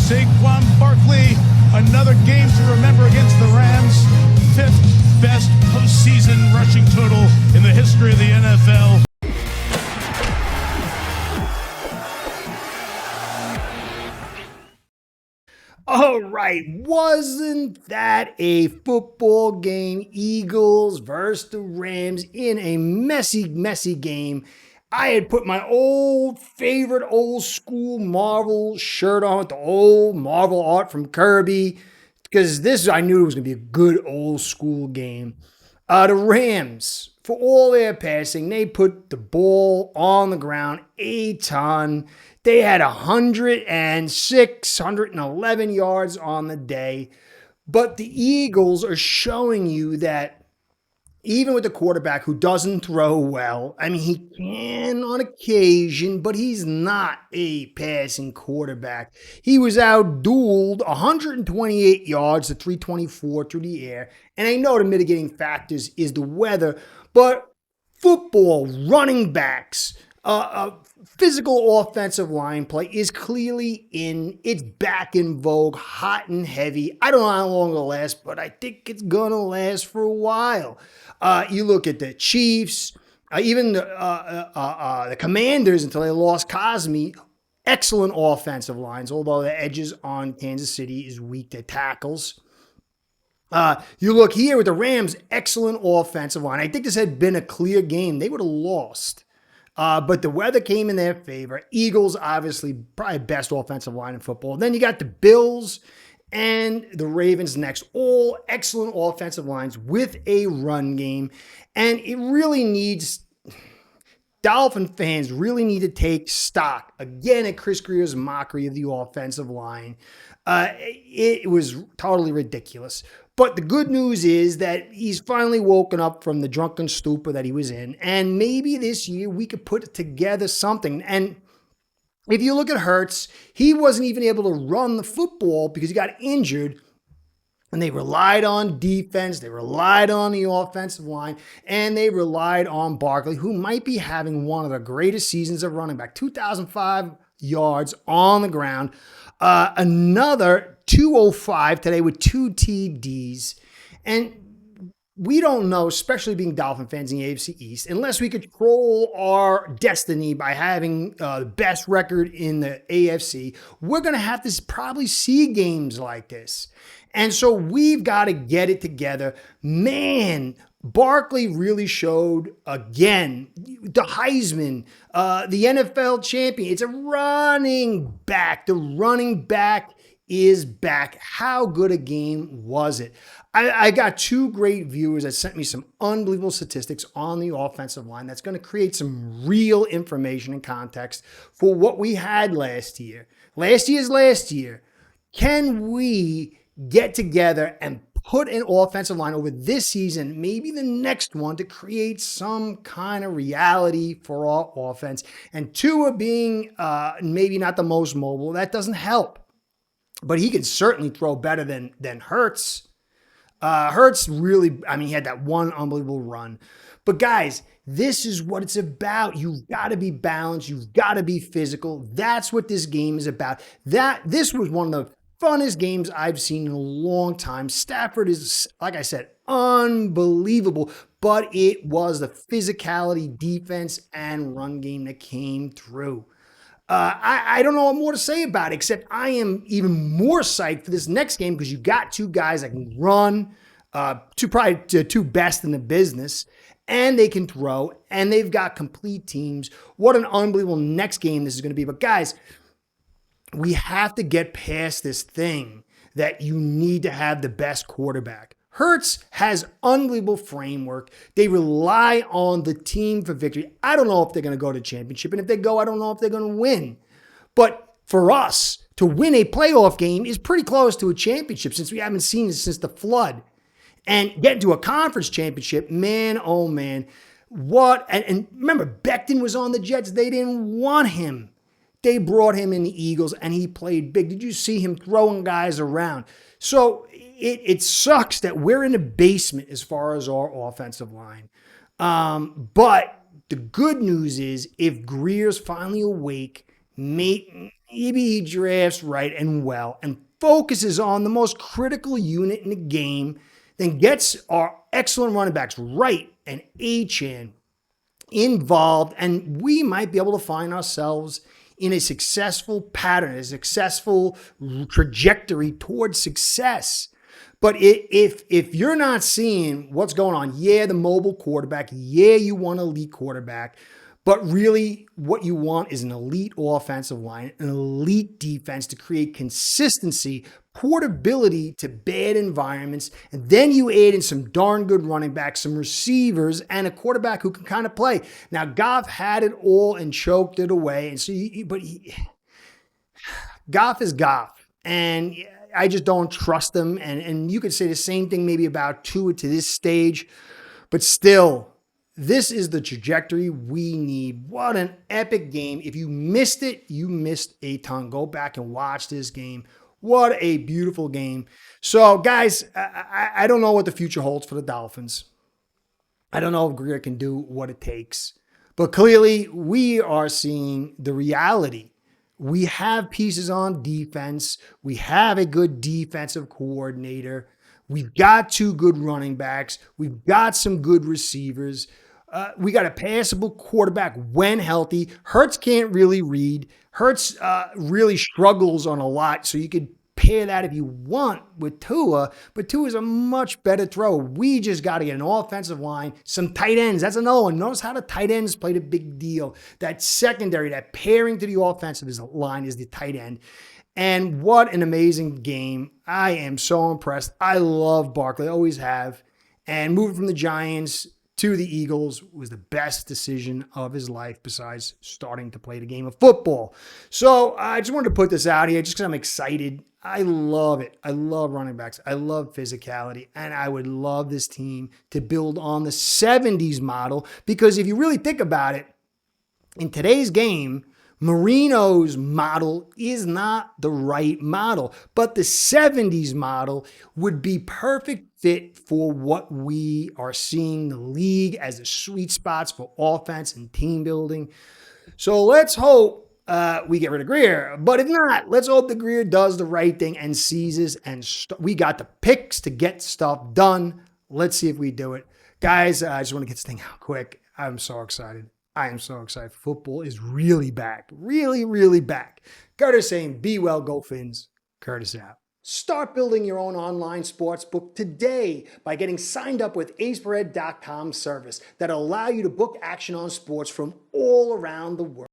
Saquon Barkley, another game to remember against the Rams. 5th best postseason rushing total in the history of the NFL. All right, wasn't that a football game? Eagles versus the Rams in a messy game. I had put my favorite old school Marvel shirt on with the old Marvel art from Kirby because I knew it was going to be a good old school game. The Rams, for all their passing, they put the ball on the ground a ton. They had 106, 111 yards on the day. But the Eagles are showing you that even with the quarterback who doesn't throw well, I mean, he can on occasion, but he's not a passing quarterback. He was outdueled 128 yards to 324 through the air. And I know the mitigating factors is the weather, but football, running backs, physical offensive line play is clearly it's back in vogue, hot and heavy. I don't know how long it'll last, but I think it's going to last for a while. You look at the Chiefs, even the Commanders until they lost Cosme, excellent offensive lines, although the edges on Kansas City is weak to tackles. You look here with the Rams, excellent offensive line. I think this had been a clear game. They would have lost. But the weather came in their favor. Eagles, obviously, probably best offensive line in football. Then you got the Bills and the Ravens next. All excellent offensive lines with a run game. And it really needs, Dolphin fans really need to take stock, again, at Chris Grier's mockery of the offensive line. It was totally ridiculous. But the good news is that he's finally woken up from the drunken stupor that he was in. And maybe this year we could put together something. And if you look at Hurts, he wasn't even able to run the football because he got injured. And they relied on defense. They relied on the offensive line. And they relied on Barkley, who might be having one of the greatest seasons of running back. 2,005 yards on the ground. Another 205 today with 2 TDs. And we don't know, especially being Dolphin fans in the AFC East, unless we control our destiny by having the best record in the AFC, we're going to have to probably see games like this. And so we've got to get it together. Man, Barkley really showed again the Heisman, the NFL champion. It's a running back. The running back is back. How good a game was it? I got 2 great viewers that sent me some unbelievable statistics on the offensive line that's going to create some real information and context for what we had last year. Last year. Can we get together and put an offensive line over this season, maybe the next one, to create some kind of reality for our offense? And Tua being maybe not the most mobile, that doesn't help. But he can certainly throw better than Hurts. Hurts really, he had that one unbelievable run. But guys, this is what it's about. You've got to be balanced. You've got to be physical. That's what this game is about. This was one of the funnest games I've seen in a long time. Stafford is, like I said, unbelievable. But it was the physicality, defense, and run game that came through. I don't know what more to say about it, except I am even more psyched for this next game because you got 2 guys that can run, probably 2 best in the business, and they can throw, and they've got complete teams. What an unbelievable next game this is going to be. But guys, we have to get past this thing that you need to have the best quarterback. Hurts has unbelievable framework. They rely on the team for victory. I don't know if they're going to go to the championship. And if they go, I don't know if they're going to win. But for us to win a playoff game is pretty close to a championship since we haven't seen it since the flood. And getting to a conference championship, man, oh man. What? And remember, Becton was on the Jets. They didn't want him. They brought him in the Eagles and he played big. Did you see him throwing guys around? So it sucks that we're in the basement as far as our offensive line. But the good news is if Grier's finally awake, Maybe he drafts right and well and focuses on the most critical unit in the game, then gets our excellent running backs right and Achane involved, and we might be able to find ourselves in a successful pattern, a successful trajectory towards success. But if you're not seeing what's going on, yeah, the mobile quarterback, yeah, you want an elite quarterback, but really what you want is an elite offensive line, an elite defense to create consistency, portability to bad environments, and then you add in some darn good running backs, some receivers, and a quarterback who can kind of play. Now, Goff had it all and choked it away, and so Goff is Goff, and I just don't trust him. And you could say the same thing maybe about Tua to this stage, but still, this is the trajectory we need. What an epic game. If you missed it, you missed a ton. Go back and watch this game. What a beautiful game. So, guys, I don't know what the future holds for the Dolphins. I don't know if Greer can do what it takes. But clearly, we are seeing the reality. We have pieces on defense. We have a good defensive coordinator. We've got two good running backs. We've got some good receivers. We got a passable quarterback when healthy. Hurts can't really read. Hurts really struggles on a lot, so you could pair that if you want with Tua, but Tua is a much better thrower. We just got to get an offensive line, some tight ends. That's another one. Notice how the tight ends played a big deal. That secondary, that pairing to the offensive line is the tight end. And what an amazing game. I am so impressed. I love Barkley, always have. And moving from the Giants to the Eagles was the best decision of his life besides starting to play the game of football. So I just wanted to put this out here just because I'm excited. I love it. I love running backs. I love physicality. And I would love this team to build on the 70s model, because if you really think about it, in today's game, Marino's model is not the right model, but the 70s model would be perfect fit for what we are seeing the league as the sweet spots for offense and team building. So let's hope we get rid of Greer, but if not, let's hope that Greer does the right thing and seizes, and we got the picks to get stuff done. Let's see if we do it. Guys, I just want to get this thing out quick. I'm so excited. I am so excited. Football is really back. Really, really back. Curtis saying, be well, go Fins. Curtis out. Start building your own online sportsbook today by getting signed up with aceperhead.com service that'll allow you to book action on sports from all around the world.